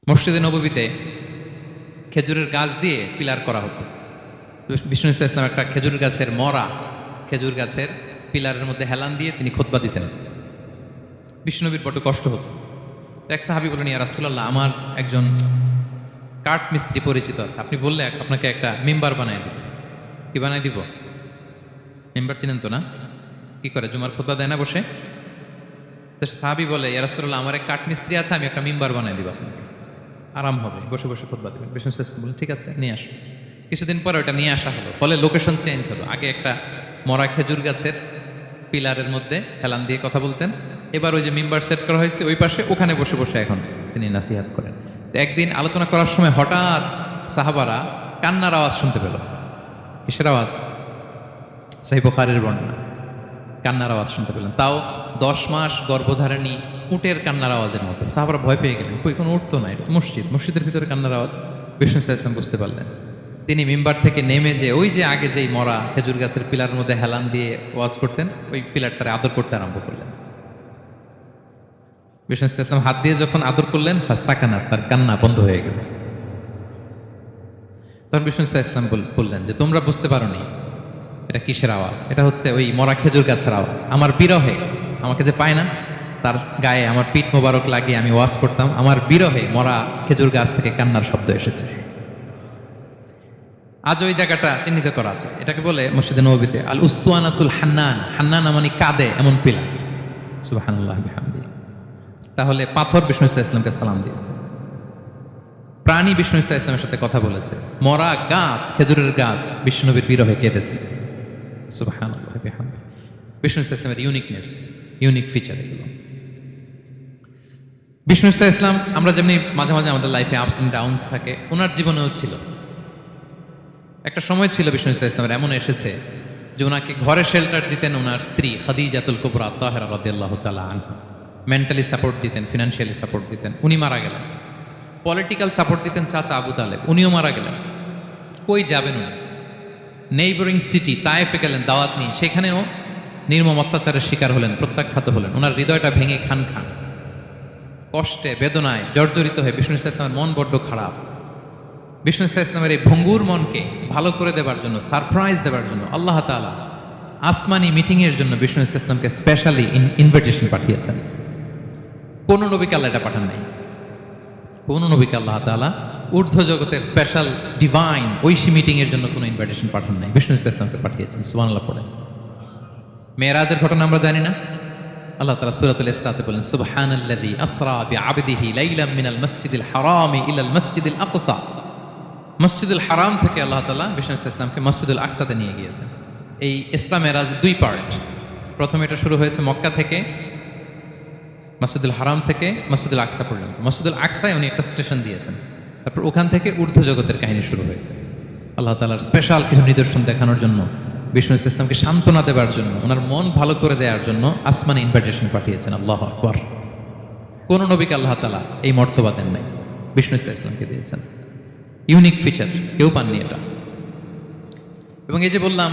মসজিদে নববীতে খেজুরের গাছ দিয়ে পিলার করা হতো। বিষ্ণু ইসলাম একটা খেজুর গাছের মরা খেজুর গাছের পিলারের মধ্যে হেলান দিয়ে তিনি খুতবা দিতেন। বিষ্ণুনবীর বড় কষ্ট হতো। তো এক সাহাবী বলেন, ইয়া রাসূলুল্লাহ, আমার একজন কাঠ মিস্ত্রি পরিচিত আছে, আপনি বললে আপনাকে একটা মিম্বার বানায় দিব। কি বানায় দিব? মিম্বার চিনেন তো না? কি করে জুমার খুতবা দেয় না বসে? তো সাহাবী বলে, ইয়া রাসূলুল্লাহ, আমার এক কাঠ মিস্ত্রি আছে, আমি একটা মিম্বার বানায় দিব আপনাকে, আরাম হবে, বসে বসে খুতবা দিবেন। বিষ্ণু ইসলাম বলেন, ঠিক আছে, নিয়ে আসো। কিছুদিন পরে ওটা নিয়ে আসা হলো, ফলে লোকেশন চেঞ্জ হলো। আগে একটা মরা খেজুর গাছের পিলারের মধ্যে হেলান দিয়ে কথা বলতেন, এবার ওই যে মিম্বার সেট করা হয়েছে ওই পাশে, ওখানে বসে বসে এখন তিনি নাসিহাত করেন। তো একদিন আলোচনা করার সময় হঠাৎ সাহাবারা কান্নার আওয়াজ শুনতে পেল। কিসের আওয়াজ? সহিহ বুখারীর বর্ণনা, কান্নার আওয়াজ শুনতে পেলেন। তাও 10 মাস গর্ভধারিণী উটের কান্নার আওয়াজের মতো। সাহাবারা ভয় পেয়ে গেলেন, কই কোনো উট তো নাই, এটা তো মসজিদ, মসজিদের ভিতরে কান্নার আওয়াজ। বিষ্ণু ইসলাম বুঝতে পারলেন। তিনি মিম্বার থেকে নেমে যে ওই যে আগে যেই মরা খেজুর গাছের পিলারের মধ্যে হেলান দিয়ে ওয়াজ করতেন, ওই পিলারটারে আদর করতে আরম্ভ করলেন। বিষ্ণু ইসলাম হাত দিয়ে যখন আদর করলেন, ফাসাকানা, তার কান্না বন্ধ হয়ে গেল। তখন বিষ্ণু ইসলাম বললেন যে, তোমরা বুঝতে পারোনি এটা কিসের আওয়াজ? এটা হচ্ছে ওই মরা খেজুর গাছের আওয়াজ। আমার বিরহে, আমাকে যে পায় না, তার গায়ে আমার পিঠ মোবারক লাগিয়ে আমি ওয়াজ করতাম, আমার বিরহে মরা খেজুর গাছ থেকে কান্নার শব্দ এসেছে। আজ ওই জায়গাটা চিহ্নিত করা আছে। এটাকে বলে মসজিদে নববীতে আল উস্তুয়ানাতুল হান্নান। হান্নান মানে কাঁদে এমন পিলার। সুবহানাল্লাহ বিহামদি। তাহলে পাথর বিষ্ণু ইসলামকে সালাম দিয়েছে, প্রাণী বিষ্ণু ইসলামের সাথে কথা বলেছে, মরা গাছ খেজুরের গাছ বিষ্ণুনবীর বিরহে কেঁদেছে। সুবহানাল্লাহ বিহামদি। বিষ্ণু ইসলামের ইউনিকনেস, ইউনিক ফিচার এগুলো। বিষ্ণু ইসলাম, আমরা যেমনি মাঝে মাঝে আমাদের লাইফে আপস এন্ড ডাউনস থাকে, ওনার জীবনেও ছিল। একটা সময় ছিল বিষ্ণু ইসলামের এমন এসেছে যে ওনাকে ঘরে শেল্টার দিতেন ওনার স্ত্রী খাদিজাতুল কুবরা তাহেরা রাদিয়াল্লাহু তাআলা আনহা। মেন্টালি সাপোর্ট দিতেন, ফিনান্সিয়ালি সাপোর্ট দিতেন। উনি মারা গেলেন। পলিটিক্যাল সাপোর্ট দিতেন চাচা আবু তালেব, উনিও মারা গেলেন। কই যাবেন না? নেইবারিং সিটি তায়েফে গেলেন দাওয়াত নিয়ে, সেখানেও নির্মম অত্যাচারের শিকার হলেন, প্রত্যাখ্যাত হলেন। ওনার হৃদয়টা ভেঙে খান খান, কষ্টে বেদনায় জর্জরিত হয়ে বিষ্ণু ইসলামের মন বড্ড খারাপ। বিষ্ণু ইসলামের এই ভঙ্গুর মনকে ভালো করে দেবার জন্য, সারপ্রাইজ দেবার জন্য আল্লাহ তাআলা আসমানি মিটিং এর জন্য বিষ্ণু ইসলামকে স্পেশালি ইনভিটেশন পাঠিয়েছেন। কোন নবীকে আল্লাহ এটা পাঠান নাই। কোন নবীকে আল্লাহ তাআলা ঊর্ধ্ব জগতের স্পেশাল ডিভাইন ঐশী মিটিং এর জন্য কোনো ইনভিটেশন পাঠান নাই, বিষ্ণু ইসলামকে পাঠিয়েছেন। সুবহানাল্লাহ পড়ে। মেরাজের ঘটনা আমরা জানি না? আল্লাহ তাআলা সূরাতুল ইসরাতে বলেন, সুবহানাল্লাযী আসরা বিআবদিহি লাইলাম মিনাল মাসজিদিল হারামি ইলাল মাসজিদিল আকসা। মসজিদুল হারাম থেকে আল্লাহ তাআলা বিষ্ণু ইসলামকে মসজিদুল আকসাতে নিয়ে গিয়েছেন। এই ইসরা মেরাজ 2 পার্ট। প্রথমে এটা শুরু হয়েছে মক্কা থেকে, মসজিদুল হারাম থেকে মসজিদুল আকসা পর্যন্ত। মসজিদুল আকসায় উনি একটা স্টেশন দিয়েছেন, তারপর ওখান থেকে ঊর্ধ্ব জগতের কাহিনী শুরু হয়েছে। আল্লাহ তাআলার স্পেশাল কিছু নিদর্শন দেখানোর জন্য, বিষ্ণু ইসলামকে সান্ত্বনা দেওয়ার জন্য, ওনার মন ভালো করে দেওয়ার জন্য আসমানি ইনভিটেশন পাঠিয়েছেন। আল্লাহু আকবার। কোন নবীকে আল্লাহ তাআলা এই মর্তবা দেন নাই, বিষ্ণু ইসলামকে দিয়েছেন। ইউনিক ফিচার, কেউ পাননি এটা। এবং এই যে বললাম,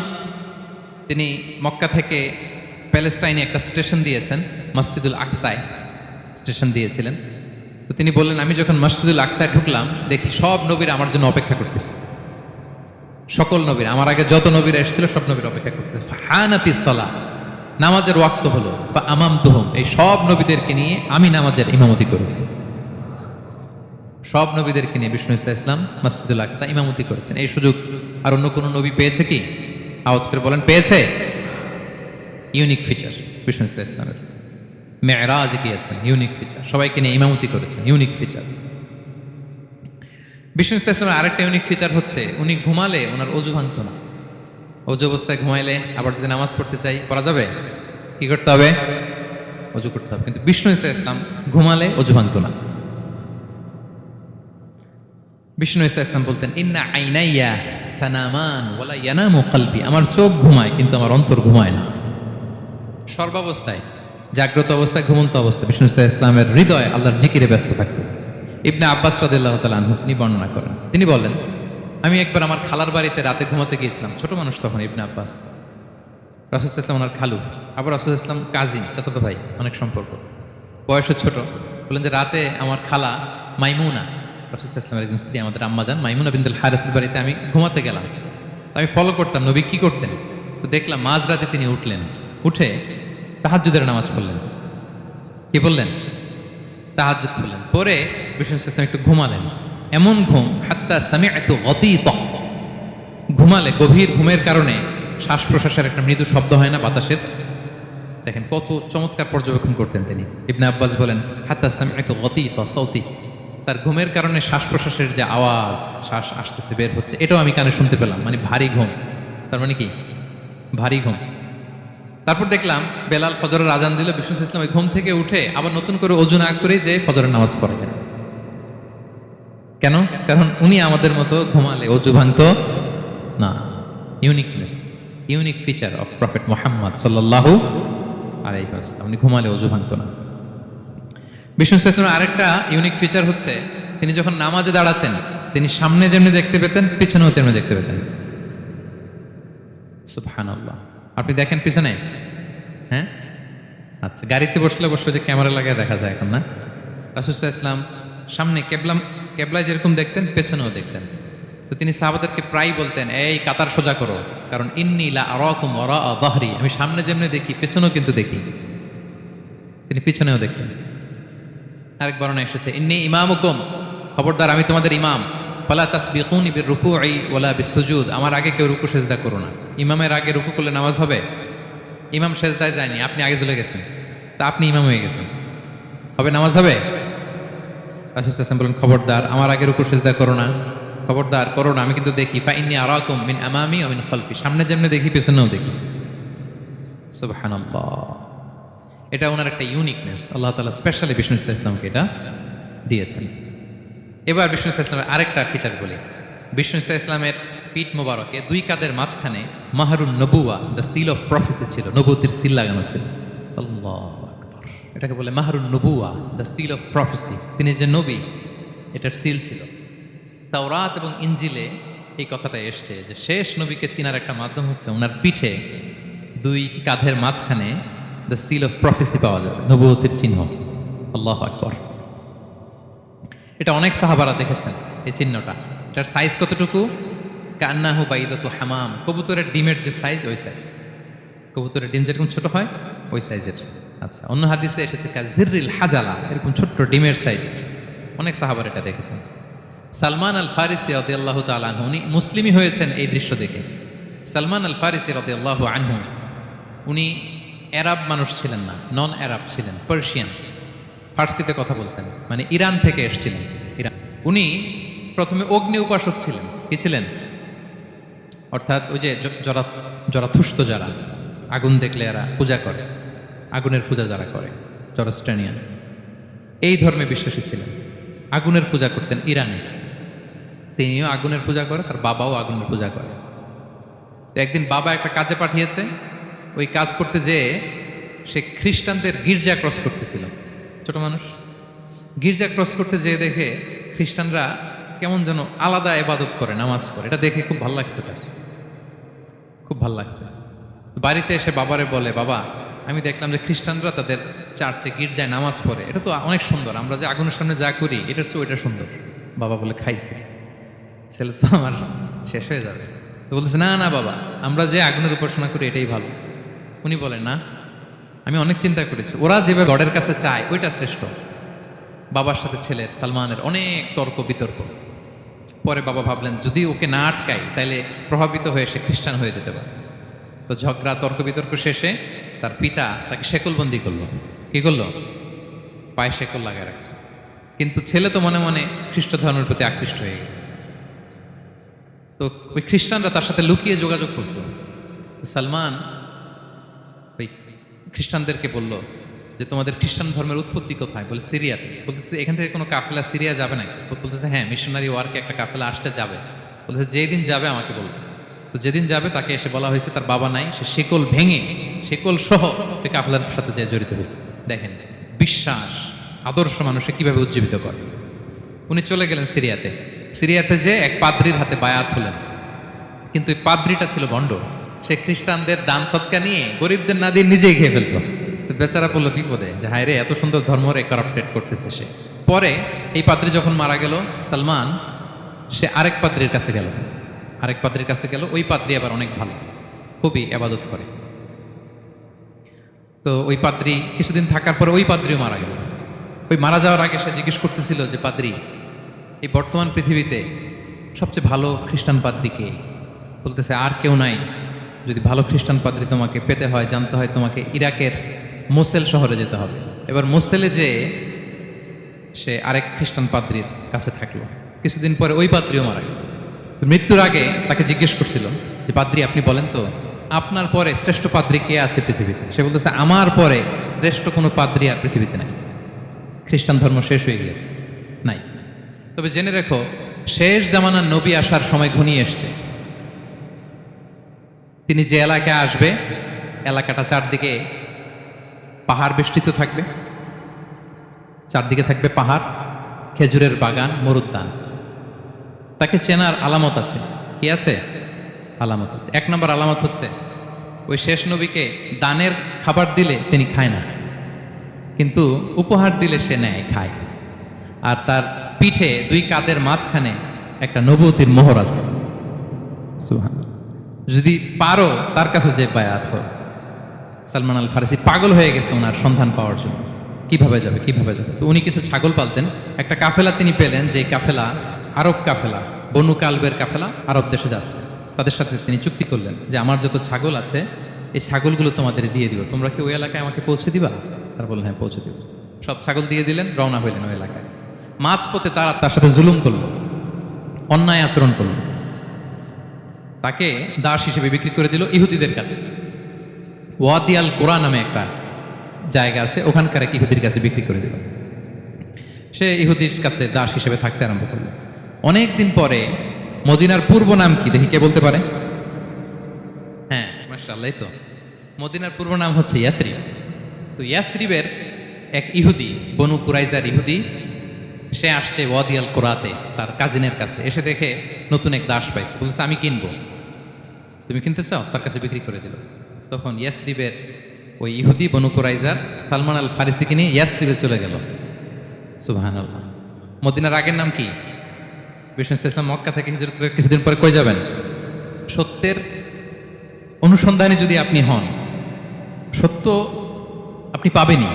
তিনি মক্কা থেকে প্যালেস্টাইনে একটা স্টেশন দিয়েছেন, মসজিদুল আকসায় স্টেশন দিয়েছিলেন। তো তিনি বললেন, আমি যখন মসজিদুল আকসায় ঢুকলাম, দেখি সব নবীরা আমার জন্য অপেক্ষা করতেছে। সকল নবীরা, আমার আগে যত নবীরা এসেছিল সব নবীরা অপেক্ষা করতেছে। ফাহানাতিস সালাহ, নামাজের ওয়াক্ত হলো। ফাআমামতুহুম, এই সব নবীদেরকে নিয়ে আমি নামাজের ইমামতি করেছি। সব নবীদেরকে নিয়ে বিষ্ণু ইসলাম মসজিদুল আকসা ইমামতি করেছেন। এই সুযোগ আর অন্য কোনো নবী পেয়েছে কি? আওয়াজ করে বলেন, পেয়েছে? ইউনিক ফিচার বিষ্ণু ইসলামের। মেরাজ গিয়েছেন, ইউনিক ফিচার। সবাইকে নিয়ে ইমামতি করেছেন, ইউনিক ফিচার। বিষ্ণু ইসলামের আরেকটা ইউনিক ফিচার হচ্ছে, উনি ঘুমালে ওনার অজু ভাঙত না। অজু অবস্থায় ঘুমাইলে আবার যদি নামাজ পড়তে চাই পড়া যাবে? কি করতে হবে? অজু করতে হবে। কিন্তু বিষ্ণু ইসলাম ঘুমালে অজু ভাঙত না। বিষ্ণু ইসলাম বলতেন, ইন্না আইনাইয়া তানামান ওয়ালা ইয়ানামু কলবি, আমার চোখ ঘুমায় কিন্তু আমার অন্তর ঘুমায় না। সর্বাবস্থায়, জাগ্রত অবস্থায়, ঘুমন্ত অবস্থায় বিষ্ণু ইসলামের হৃদয় আল্লাহর জিকিরে ব্যস্ত থাকত। ইবনে আব্বাস রাদিয়াল্লাহু তাআলা আনহু তিনি বর্ণনা করেন, তিনি বলেন, আমি একবার আমার খালার বাড়িতে রাতে ঘুমাতে গিয়েছিলাম। ছোট মানুষ তখন ইবনে আব্বাস। রাসূল সাল্লাল্লাহু আলাইহি ওয়াসাল্লাম ওনার খালু, আবার রাসূল সাল্লাল্লাহু আলাইহি ওয়াসাল্লাম কাজিন, চাচাতো ভাই, অনেক সম্পর্ক, বয়সে ছোট। বলেন যে রাতে আমার খালা মাইমুনা রাসূল সাল্লাল্লাহু আলাইহি ওয়াসাল্লামের একজন স্ত্রী আমাদের আম্মা জান মাইমুনা বিনতুল হারিসের বাড়িতে আমি ঘুমাতে গেলাম। আমি ফলো করতাম নবী কি করতেন। তো দেখলাম মাঝরাতে তিনি উঠলেন, উঠে তাহাজ্জুদের নামাজ পড়লেন। কি বললেন? তাহাজ্জুদ পড়লেন। পরে বিষ্ণু সাল্লাল্লাহু একটু ঘুমালেন। এমন ঘুম হাত্তা সামি'তু গতীতা, ঘুমালে গভীর ঘুমের কারণে শ্বাস প্রশ্বাসের একটা মৃদু শব্দ হয় না বাতাসের। দেখেন কত চমৎকার পর্যবেক্ষণ করতেন তিনি। ইবনে আব্বাস বলেন হাত্তা সামি'তু গতীতা সাউতি, তার ঘুমের কারণে শ্বাস প্রশ্বাসের যে আওয়াজ, শ্বাস আসতেছে বের হচ্ছে, এটাও আমি কানে শুনতে পেলাম। মানে ভারী ঘুম। তার মানে কি? ভারী ঘুম। তারপর দেখলাম বেলাল ফজরের আজান দিল, বিষ্ণু সাল্লাল্লাহু আলাইহি ওয়াসাল্লাম ওই ঘুম থেকে উঠে আবার নতুন করে ওযু না করে যে ফজরের নামাজ পড়েছেন। কেন? কারণ উনি আমাদের মতো ঘুমালে ওযু ভাঙতো না। Uniqueness, unique feature of prophet Muhammad সাল্লাল্লাহু আলাইহি ওয়াসাল্লাম, উনি ঘুমালে ওযু ভাঙতো না। বিষ্ণু সাল্লাল্লাহু আলাইহি ওয়াসাল্লামের আরেকটা ইউনিক ফিচার হচ্ছে তিনি যখন নামাজে দাঁড়াতেন তিনি সামনে যেমনি দেখতে পেতেন পিছনেও তেমনি দেখতে পেতেন। সুবহানাল্লাহ। আপনি দেখেন পিছনে? হ্যাঁ, আচ্ছা। গাড়িতে বসলে অবশ্য যে ক্যামেরা লাগায় দেখা যায় এখন, না? রাসূল সাল্লাল্লাহু আলাইহি ওয়াসাল্লাম সামনে কেবলায় যেরকম দেখতেন পেছনেও দেখতেন। তো তিনি সাহাবাদেরকে প্রায় বলতেন, এই কাতার সোজা করো, কারণ ইন্নী লা আরাকুম ওয়ারা যাহরি, আমি সামনে যেমনি দেখি পেছনেও কিন্তু দেখি। তিনি পিছনেও দেখতেন। আরেক বর্ণনা এসেছে ইন্নী ইমামুকুম, খবরদার আমি তোমাদের ইমাম, ফালা তাসবিকুনি বিররুকুই ওয়ালা বিসসুজুদ, আমার আগে কেউ রুকু সেজদা করো না। ইমামের আগে রুকু করলে নামাজ হবে? ইমাম সেজদায় যায়নি, আপনি আগে চলে গেছেন, তা আপনি ইমাম হয়ে গেছেন, হবে? নামাজ হবে? রাসূল সাল্লাল্লাহু আলাইহি ওয়াসাল্লাম বলেন খবরদার আমার আগে রুকু সেজদা করো না, খবরদার করো না, আমি কিন্তু দেখি। ফা ইন্নী আরাকুম মিন আমামি ওয়া মিন খালফি, সামনে যেমনি দেখি পেছনেও দেখি। সুবহানাল্লাহ। এটা ওনার একটা ইউনিকনেস, আল্লাহ তাআলা স্পেশালি বিষ্ণু সাল্লাল্লাহু আলাইহি ওয়াসাল্লামকে এটা দিয়েছেন। এবার বিষ্ণু সাল্লাল্লাহু আলাইহি ওয়াসাল্লামের আরেকটা ফিচার বলি। বিষ্ণু সাল্লাল্লাহু আলাইহি ওয়াসাল্লামের পিঠ মোবারকে দুই কাঁধের মাঝখানে মাহরুন নবুয়া, দ্য সিল অফ প্রফেসি ছিল, নবুয়তের সিল লাগানো ছিল। আল্লাহু আকবার। এটাকে বলে মাহরুন নবুয়া, দ্য সিল অফ প্রফেসি, তিনি যে নবী এটার সিল ছিল। তাওরাত এবং ইনজিলে এই কথাটা এসছে যে শেষ নবীকে চিনার একটা মাধ্যম হচ্ছে ওনার পিঠে দুই কাঁধের মাঝখানে দ্য সিল অফ প্রফেসি পাওয়া যাবে, নবুয়তের চিহ্ন। আল্লাহু আকবার। এটা অনেক সাহাবারা দেখেছেন এই চিহ্নটা। এটার সাইজ কতটুকু? কান্নাহু বাইদাতু হামাম, কবুতরের ডিমের যে সাইজ ওই সাইজ। কবুতরের ডিম যেরকম ছোট হয় ওই সাইজের। আচ্ছা, অন্য হাদিসে এসেছে কাজিরিল হাজালা, এরকম ছোট্ট ডিমের সাইজের। অনেক সাহাবার এটা দেখেছেন। সালমান আল ফারিসি রাদিয়াল্লাহু তাআলা আনহু, উনি মুসলিমই হয়েছেন এই দৃশ্য দেখে। সালমান আল ফারিসি রাদিয়াল্লাহু আনহু উনি আরব মানুষ ছিলেন না, নন আরব ছিলেন, পার্সিয়ান, ফার্সিতে কথা বলতেন, মানে ইরান থেকে এসেছিলেন। ইরান। উনি প্রথমে অগ্নি উপাসক ছিলেন। কি ছিলেন? অর্থাৎ ওই যে জরাথুস্ত যারা আগুন দেখলে এরা পূজা করে, আগুনের পূজা যারা করে, জরস্ট্রানিয়ান, এই ধর্মে বিশ্বাসী ছিলেন। আগুনের পূজা করতেন ইরানে। তিনিও আগুনের পূজা করে, তার বাবাও আগুনের পূজা করে। তো একদিন বাবা একটা কাজে পাঠিয়েছে, ওই কাজ করতে যেয়ে সে খ্রিস্টানদের গির্জা ক্রস করতেছিল। ছোট মানুষ গির্জা ক্রস করতে যেয়ে দেখে খ্রিস্টানরা কেমন যেন আলাদা ইবাদত করে, নামাজ পড়ে। এটা দেখে খুব ভালো লাগছে তার, খুব ভালো লাগছে। বাড়িতে এসে বাবারে বলে, বাবা আমি দেখলাম যে খ্রিস্টানরা তাদের চার্চে গির্জায় নামাজ পড়ে, এটা তো অনেক সুন্দর, আমরা যে আগুনের সামনে যা করি এটার চেয়ে ওইটা সুন্দর। বাবা বলে, খাইছে, ছেলে তো আমার শেষ হয়ে যাবে। তো বলতেছে, না না বাবা, আমরা যে আগুনের উপাসনা করি এটাই ভালো। উনি বলেন, না, আমি অনেক চিন্তা করেছি, ওরা যেভাবে গডের কাছে চায় ওইটা শ্রেষ্ঠ। বাবার সাথে ছেলের, সালমানের অনেক তর্ক বিতর্ক। পরে বাবা ভাবলেন যদি ওকে না আটকাই তাহলে প্রভাবিত হয়ে সে খ্রিস্টান হয়ে যেতে পারে। তো ঝগড়া তর্ক বিতর্ক শেষে তার পিতা তাকে শেকলবন্দি করলো। কি করলো? পায়ে শেকল লাগায় রাখছে। কিন্তু ছেলে তো মনে মনে খ্রিস্ট ধর্মের প্রতি আকৃষ্ট হয়ে গেছে। তো ওই খ্রিস্টানরা তার সাথে লুকিয়ে যোগাযোগ করতো। সালমান ওই খ্রিস্টানদেরকে বলল যে তোমাদের খ্রিস্টান ধর্মের উৎপত্তি কোথায়? বলে সিরিয়াতে। বলতেছে এখান থেকে কোনো কাফেলা সিরিয়া যাবে না? বলতেছে হ্যাঁ, মিশনারি ওয়ার্কে একটা কাফেলা আসতে যাবে। বলতেছে যেদিন যাবে আমাকে বলবে। তো যেদিন যাবে তাকে এসে বলা হয়েছে তার বাবা নাই, সে শিকল ভেঙে শিকল সহ সে কাফেলার সাথে যে জড়িত হয়েছে। দেখেন বিশ্বাস, আদর্শ মানুষে কিভাবে উজ্জীবিত করে। উনি চলে গেলেন সিরিয়াতে। সিরিয়াতে যে এক পাদ্রির হাতে বায়াত হলেন, কিন্তু এই পাদ্রিটা ছিল ভণ্ড। সে খ্রিস্টানদের দান সৎকা নিয়ে গরিবদের না দিয়ে নিজেই খেয়ে ফেলতো। বেচারা পড়লো বিপদে যে হায় রে, এত সুন্দর ধর্ম রে কারাপ্টেড করতেছে সে। পরে এই পাদ্রী যখন মারা গেল, সালমান সে আরেক পাদ্রীর কাছে গেল। আরেক পাদ্রীর কাছে গেল, ওই পাদ্রী আবার অনেক ভালো, খুবই ইবাদত করে। তো ওই পাদ্রী কিছুদিন থাকার পরে ওই পাদ্রীও মারা গেল। ওই মারা যাওয়ার আগে সে জিজ্ঞেস করতেছিল যে, পাদ্রী, এই বর্তমান পৃথিবীতে সবচেয়ে ভালো খ্রিস্টান পাদ্রী কে? বলতেছে, আর কেউ নাই। যদি ভালো খ্রিস্টান পাদ্রী তোমাকে পেতে হয়, জানতে হয়, তোমাকে ইরাকের মোসেল শহরে যেতে হবে। এবার মোসেলে যে সে আরেক খ্রিস্টান পাদ্রীর কাছে থাকলো। কিছুদিন পরে ওই পাদ্রীও মারা গেল। তো মৃত্যুর আগে তাকে জিজ্ঞেস করছিল যে, পাদ্রী আপনি বলেন তো, আপনার পরে শ্রেষ্ঠ পাদ্রী কে আছে পৃথিবীতে? সে বলতেছে, আমার পরে শ্রেষ্ঠ কোনো পাদ্রী আর পৃথিবীতে নাই। খ্রিস্টান ধর্ম শেষ হয়ে গিয়েছে, নাই। তবে জেনে রেখো, শেষ জামানার নবী আসার সময় ঘনিয়ে এসছে। তিনি যে এলাকায় আসবে, এলাকাটা চারদিকে পাহাড় বেষ্টিত থাকবে। চারদিকে থাকবে পাহাড়, খেজুরের বাগান, মরুদ্যান। তাকে চেনার আলামত আছে। কি আছে? আলামত আছে। এক নম্বর আলামত হচ্ছে, ওই শেষ নবীকে দানের খাবার দিলে তিনি খায় না, কিন্তু উপহার দিলে সে নেয়, খায়। আর তার পিঠে দুই কাঁধের মাঝখানে একটা নবুয়তির মোহর আছে। সুবহানাল্লাহ। যদি পারো তার কাছে যে বায়াত হোক। সালমান আল ফারিসি পাগল হয়ে গেছে ওনার সন্ধান পাওয়ার জন্য। কিভাবে যাবে, কিভাবে যাবে? তো উনি কিছু ছাগল পালতেন। একটা কাফেলা তিনি পেলেন, যে কাফেলা আরব কাফেলা, বনু কালবের কাফেলা, আরব দেশে যাচ্ছে। তাদের সাথে তিনি চুক্তি করলেন যে, আমার যত ছাগল আছে এই ছাগলগুলো তোমাদের দিয়ে দিব, তোমরা কি ওই এলাকায় আমাকে পৌঁছে দিবা? তারা বললেন, হ্যাঁ পৌঁছে দিব। সব ছাগল দিয়ে দিলেন, রওনা হইলেন ওই এলাকায়। মাঝপথে তারা তার সাথে জুলুম করলো, অন্যায় আচরণ করলো। তাকে দাস হিসেবে বিক্রি করে দিল ইহুদিদের কাছে। ওয়াদি আল কোরআন নামে একটা জায়গা আছে, ওখানকার এক ইহুদির কাছে বিক্রি করে দিল। সে ইহুদির কাছে দাস হিসেবে থাকতে আরম্ভ করলো। অনেকদিন পরে মদিনার পূর্ব নাম কি দেখি, কে বলতে পারে? হ্যাঁ, মাশাআল্লাহ। তো মদিনার পূর্ব নাম হচ্ছে ইয়াসরিব। তো ইয়াসরিবের এক ইহুদি, বনু কুরাইজার ইহুদি, সে আসছে ওয়াদি আল কোরাতে তার কাজিনের কাছে। এসে দেখে নতুন এক দাস পাইছে, বলছে আমি কিনবো, তুমি কিনতে চাও? তার কাছে বিক্রি করে দিল। তখন ইয়াসরিবের ওই ইহুদি বনু কুরাইজার সালমান আল ফারিসিকে নিয়ে ইয়াসরিবে চলে গেল। সুবহানাল্লাহ। মদিনার আগের নাম কি? বিষ্ণু ইসলাম মক্কা থেকে হিজরত করে কিছুদিন পরে কই যাবেন? সত্যের অনুসন্ধানে যদি আপনি হন, সত্য আপনি পাবেনই,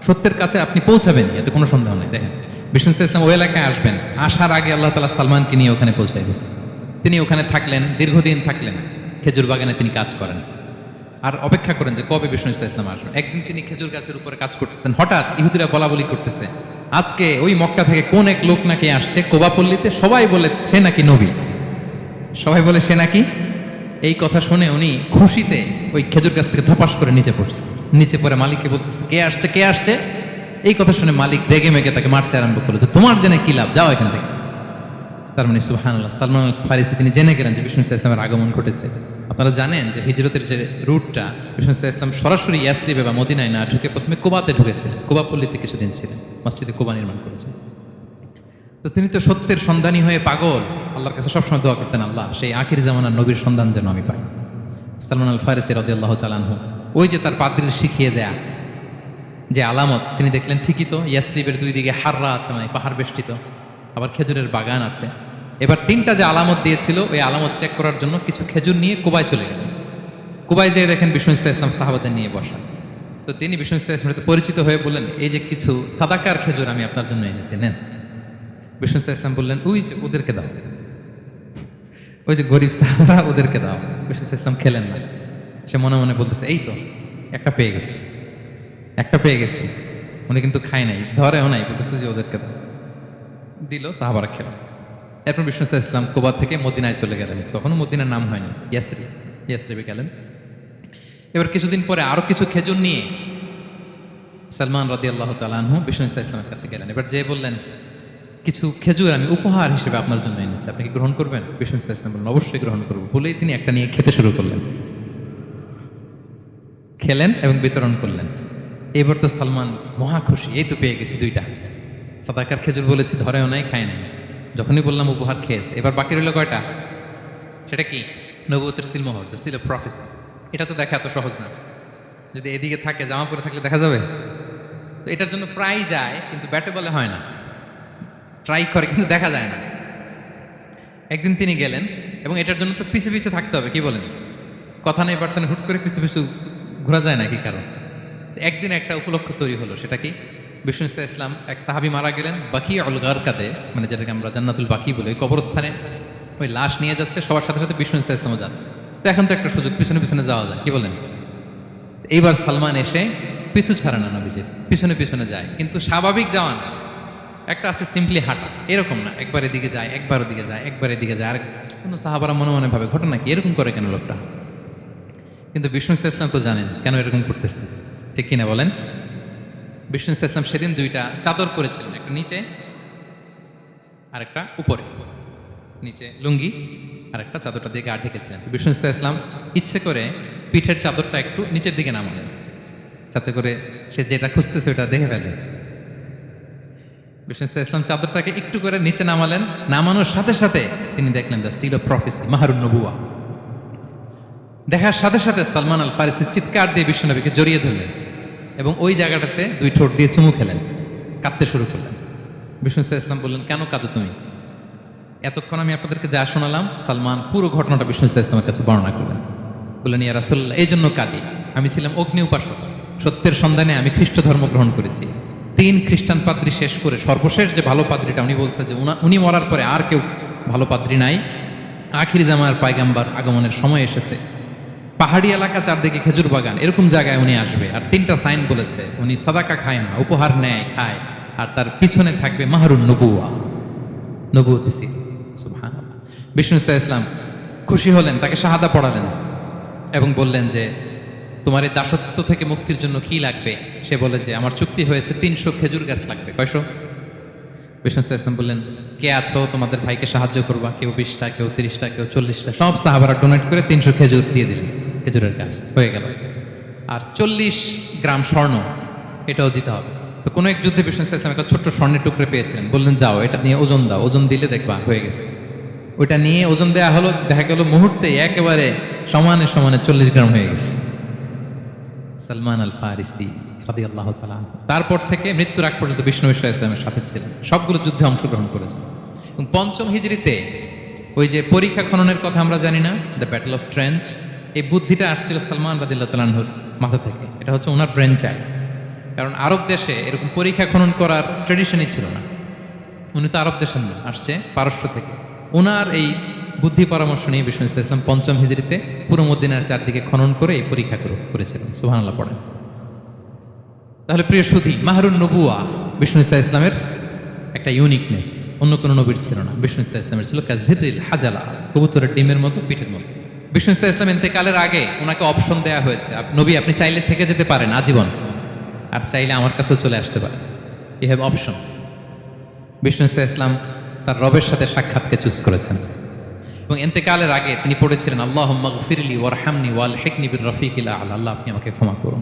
সত্যের কাছে আপনি পৌঁছাবেন, এতে কোনো সন্দেহ নেই। দেখেন, বিষ্ণু ইসলাম ওই এলাকায় আসবেন, আসার আগে আল্লাহ তাআলা সালমানকে নিয়ে ওখানে পৌঁছায় গেছে। তিনি ওখানে থাকলেন, দীর্ঘদিন থাকলেন, খেজুর বাগানে তিনি কাজ করেন আর অপেক্ষা করেন যে কবে বিষ্ণু ইসলাম আসবেন। একদিন তিনি খেজুর গাছের উপরে কাজ করতেছেন, হঠাৎ ইহুদিরা বলা বলি করতেছে, আজকে ওই মক্কা থেকে কোন এক লোক নাকি আসছে কোবাপল্লীতে, সবাই বলে সে নাকি নবী, সবাই বলে সে নাকি। এই কথা শুনে উনি খুশিতে ওই খেজুর গাছ থেকে ধপাস করে নিচে পড়ছে। নিচে পড়ে মালিককে বলতেছে, কে আসছে, কে আসছে? এই কথা শুনে মালিক রেগে মেগে তাকে মারতে আরম্ভ করলো, যে তোমার জেনে কি লাভ, যাও এখান থেকে। তার মানে সুবহানাল্লাহ, সালমান আল ফারিসি তিনি জেনে গেলেন যে বিষ্ণু ইসলামের আগমন ঘটেছে। আপনারা জানেন যে হিজরতের যে রুটটা, বিষ্ণু ইসলাম সরাসরি ইয়াসরিবে বা মদিনায় না ঢুকে প্রথমে কুবাতে ঢুকেছিলেন। কুবাপল্লীতে কিছুদিন ছিলেন, মসজিদে কুবা নির্মাণ করেছেন। তো তিনি তো সত্যের সন্ধানী হয়ে পাগল, আল্লাহর কাছে সবসময় দোয়া করতেন, আল্লাহ সেই আখির জামানার নবীর সন্ধান যেন আমি পাই। সালমান আল ফারিসি রাদিয়াল্লাহু তাআলা আনহু, ওই যে তার পাদ্রীর শিখিয়ে দেয়া যে আলামত, তিনি দেখলেন ঠিকই তো ইয়াসরিবের দুই দিকে হাররা আছে, মানে পাহাড় বেষ্টিত, আবার খেজুরের বাগান আছে। এবার তিনটা যে আলামত দিয়েছিল, ওই আলামত চেক করার জন্য কিছু খেজুর নিয়ে কুবায় চলে গেলেন। কুবায় যেয়ে দেখেন বিষ্ণু ইসলাম সাহাবাদের নিয়ে বসা। তো তিনি বিষ্ণু ইসলামের সাথে পরিচিত হয়ে বললেন, এই যে কিছু সাদাকার খেজুর আমি আপনার জন্য এনেছি, নেন। বিষ্ণু ইসলাম বললেন, ওই যে ওদেরকে দাও, ওই যে গরিব সাহাবারা, ওদেরকে দাও। বিষ্ণু ইসলাম খেলেন না, সে মনে মনে বলতেছে, এই তো একটা পেয়ে গেছে, একটা পেয়ে গেছে। উনি কিন্তু খায় নাই, ধরেও নাই, বলতেছে যে ওদেরকে দাও। দিল, সাহাবারা খেল। এরপর বিষ্ণু ইসলাম কুবা থেকে মদিনায় চলে গেলেন। তখনও মদিনার নাম হয়নি, ইয়াসরিবে গেলেন। এবার কিছুদিন পরে আরো কিছু খেজুর নিয়ে সালমান রাদিয়াল্লাহু তাআলা আনহু বিষ্ণু ইসলামের কাছে গেলেন। এবার যে বললেন, কিছু খেজুর আমি উপহার হিসেবে আপনার জন্য এনেছি, আপনি কি গ্রহণ করবেন? বিষ্ণু ইসলাম বললেন, অবশ্যই গ্রহণ করবো। বলেই তিনি একটা নিয়ে খেতে শুরু করলেন, খেলেন এবং বিতরণ করলেন। এবার তো সালমান মহা খুশি, এই তো পেয়ে গেছি দুইটা সাদাকার খেজুর, বলেছি ধরেও নাই, খায় নাই, যখনই বললাম উপহার খেয়েছে। এবার বাকি রইল কয়টা? সেটা কি? নবুয়তের সিলমোহর, দ্য সিল অফ প্রফেসি। এটা তো দেখা এত সহজ না। যদি এদিকে থাকে, জামা পরে থাকলে দেখা যাবে? তো এটার জন্য প্রায় যায়, কিন্তু ব্যাটে বলে হয় না, ট্রাই করে কিন্তু দেখা যায় না। একদিন তিনি গেলেন এবং এটার জন্য তো পিছে পিছে থাকতে হবে, কি বলেন, কথা নেই বার্তা নেই, হুট করে পিছু পিছু ঘোরা যায় না কি কারণ। একদিন একটা উপলক্ষ তৈরি হলো, সেটা কি, বিষ্ণু ইসলাম এক সাহাবী মারা গেলেন বাকি অল গারকাতে, মানে যেটাকে আমরা জান্নাতুল বাকি বলি, ওই কবরস্থানে ওই লাশ নিয়ে যাচ্ছে, সবার সাথে সাথে বিষ্ণু ইসলামও যাচ্ছে। তো এখন তো একটা সুযোগ, পিছনে পিছনে যাওয়া যায়, কি বলেন। এইবার সালমান এসে পিছু ছাড়ে না নবীজির, পিছনে পিছনে যায়, কিন্তু স্বাভাবিক যাওয়া না, একটা আছে সিম্পলি হাঁটা, এরকম না, একবার এদিকে যায়, একবার ওদিকে যায়, একবার এদিকে যায়। আর কোনো সাহাবারা মনে মনে ভাবে ঘটনা কি, এরকম করে কেন লোকটা। কিন্তু বিষ্ণু ইসলাম তো জানেন কেন এরকম করতেছে, ঠিক কিনা বলেন। বিষ্ণু ইসলাম সেদিন দুইটা চাদর পরেছিলেন, একটা নিচে আর একটা উপরে, নিচে লুঙ্গি আর একটা চাদরটা দিয়ে গা ঢেকেছিলেন। বিষ্ণু ইসলাম ইচ্ছে করে পিঠের চাদরটা একটু নিচের দিকে নামালেন, যাতে করে সে যেটা খুঁজতেছে ওটা দেখে ফেলে। বিষ্ণু ইসলাম চাদরটাকে একটু করে নিচে নামালেন, নামানোর সাথে সাথে তিনি দেখলেন দ্য সিল অফ প্রফেসি, মাহরুন নবুয়া। দেখার সাথে সাথে সালমান আল ফারিসি চিৎকার দিয়ে বিশ্বনবীকে জড়িয়ে ধরলেন এবং ওই জায়গাটাতে দুই ঠোঁট দিয়ে চুমু খেলেন, কাঁদতে শুরু করলেন। বিষ্ণু ইসলাম বললেন, কেন কাঁদো তুমি? এতক্ষণ আমি আপনাদেরকে যা শোনালাম, সালমান পুরো ঘটনাটা বিষ্ণু ইসলামের কাছে বর্ণনা করলেন। বললেন, ইয়া রাসূলুল্লাহ, এই জন্য কাঁদি, আমি ছিলাম অগ্নি উপাসক, সত্যের সন্ধানে আমি খ্রিস্ট ধর্ম গ্রহণ করেছি। 3 খ্রিস্টান পাদ্রী শেষ করে সর্বশেষ যে ভালো পাদ্রীটা, উনি বলছে যে উনি মরার পরে আর কেউ ভালো পাদ্রী নাই, আখির জামার পায়গাম্বার আগমনের সময় এসেছে। পাহাড়ি এলাকা, চারদিকে খেজুর বাগান, এরকম জায়গায় উনি আসবে। আর 3টা সাইন বলেছে, উনি সাদাকা খায় না, উপহার নেয়, খায়, আর তার পিছনে থাকবে মাহরুন নবুয়া, নবুয়তি সিল। সুবহানাল্লাহ। বিষ্ণু ইসলাম খুশি হলেন, তাকে শাহাদা পড়ালেন এবং বললেন যে তোমার এই দাসত্ব থেকে মুক্তির জন্য কি লাগবে। সে বলে যে আমার চুক্তি হয়েছে 300 খেজুর গাছ লাগবে। কয়শো? বিষ্ণু ইসলাম বললেন, কে আছো তোমাদের ভাইকে সাহায্য করবা? কেউ 20টা, কেউ 30টা, কেউ 40টা। সব সাহাবারা ডোনেট করে 300 খেজুর দিয়ে দিলেন, খেজুরের গাছ হয়ে গেল। আর 40 গ্রাম স্বর্ণ, এটাও দিতে হবে। তো কোনো এক যুদ্ধে বিষ্ণু ইসলাম একটা ছোট্ট স্বর্ণের টুকরে পেয়েছিলেন, বললেন যাও এটা নিয়ে ওজন দাও, ওজন দিলে দেখবা হয়ে গেছে। ওইটা নিয়ে ওজন দেওয়া হলো, দেখা গেল মুহূর্তে একেবারে সমানে সমানে 40 গ্রাম হয়ে গেছে। সালমান আল ফারিসি রাদিয়াল্লাহু তাআলা, তারপর থেকে মৃত্যুর আগ পর্যন্ত বিষ্ণু ইসলামের সাথে ছিলেন, সবগুলো যুদ্ধে অংশগ্রহণ করেছেন। এবং 5ম হিজরিতে ওই যে পরীক্ষা খননের কথা আমরা জানি না, দ্য ব্যাটল অফ ট্রেঞ্চ, এই বুদ্ধিটা আসছিল সালমান রাদিয়াল্লাহু তাআলার মাথা থেকে। এটা হচ্ছে ওনার ব্রেন চাইল্ড, কারণ আরব দেশে এরকম পরীক্ষা খনন করার ট্রেডিশনই ছিল না। উনি তো আরব দেশের না, আসছে পারস্য থেকে। ওনার এই বুদ্ধি পরামর্শ নিয়ে বিষ্ণু ইসলাম 5ম হিজরিতে পুরো মদিনার চারদিকে খনন করে এই পরীক্ষা করেছিলেন। সুবহানাল্লাহ পড়েন। তাহলে প্রিয় সুধী, মাহরুন নবুয়া বিষ্ণু ইসলামের একটা ইউনিকনেস, অন্য কোনো নবীর ছিল না। বিষ্ণু ইসলামের ছিল কাজিরিল হাজালা, কবুতরের ডিমের মতো, পিঠের মতো। বিষ্ণু ইসলাম ইন্তেকালের আগে ওনাকে অপশন দেওয়া হয়েছে, নবী আপনি চাইলে থেকে যেতে পারেন আজীবন, আর চাইলে আমার কাছেও চলে আসতে পারেন। You have option. Bishnu Islam তার রবের সাথে সাক্ষাৎকে চুজ করেছেন এবং ইন্তেকালের আগে তিনি পড়েছিলেন, আল্লাহুম্মা গফিরলি ওয়ারহামনি ওয়ালহিকনি বির রফিকিল আ'লা। আল্লাহ আপনি আমাকে ক্ষমা করুন,